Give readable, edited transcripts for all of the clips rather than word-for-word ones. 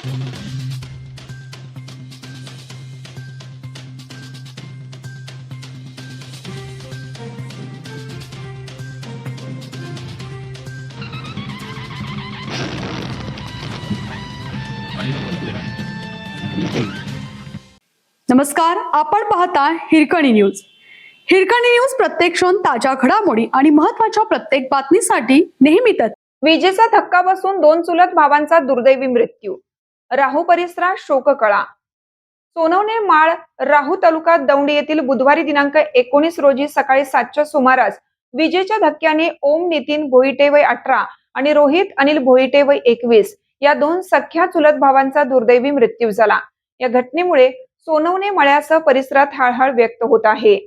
नमस्कार, आपण पाहता हिरकणी न्यूज. हिरकणी न्यूज प्रत्येक क्षण ताज्या घडामोडी आणि महत्त्वाच्या प्रत्येक बातमीसाठी नेहमीच. विजेचा धक्का बसून 2 चुलत भावांचा दुर्दैवी मृत्यू. राहू परिसरात शोककळा. सोनवणे माळ राहू तालुका दौंड येथील बुधवारी दिनांक 19 रोजी सकाळी 7च्या सुमारास विजेच्या धक्क्याने ओम नितीन भोईटे वय 18 आणि रोहित अनिल भोईटे वय 21 या 2 सख्या चुलत भावांचा दुर्दैवी मृत्यू झाला. या घटनेमुळे सोनवणे मळ्यासह परिसरात हळहळ व्यक्त होत आहे.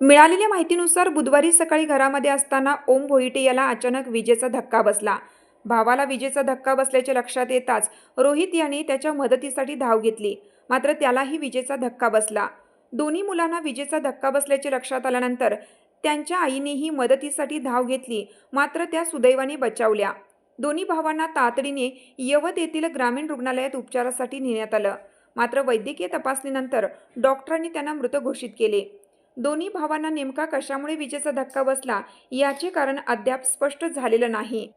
मिळालेल्या माहितीनुसार बुधवारी सकाळी घरामध्ये असताना ओम भोईटे याला अचानक विजेचा धक्का बसला. भावाला विजेचा धक्का बसल्याचे लक्षात येताच रोहित याने त्याच्या मदतीसाठी धाव घेतली, मात्र त्यालाही विजेचा धक्का बसला. दोन्ही मुलांना विजेचा धक्का बसल्याचे लक्षात आल्यानंतर त्यांच्या आईनेही मदतीसाठी धाव घेतली, मात्र त्या सुदैवाने बचावल्या. दोन्ही भावांना तातडीने यवत येथील ग्रामीण रुग्णालयात उपचारासाठी नेण्यात आलं, मात्र वैद्यकीय तपासणीनंतर डॉक्टरांनी त्यांना मृत घोषित केले. दोन्ही भावांना नेमका कशामुळे विजेचा धक्का बसला याचे कारण अद्याप स्पष्ट झालेलं नाही.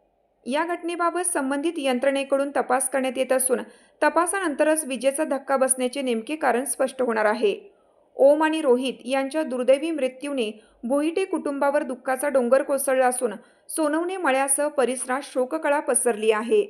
या घटनेबाबत संबंधित यंत्रणेकडून तपास करण्यात येत असून तपासानंतरच विजेचा धक्का बसण्याचे नेमके कारण स्पष्ट होणार आहे. ओम आणि रोहित यांच्या दुर्दैवी मृत्यूने भोईटे कुटुंबावर दुःखाचा डोंगर कोसळला असून सोनवणे मळ्यासह परिसरात शोककळा पसरली आहे.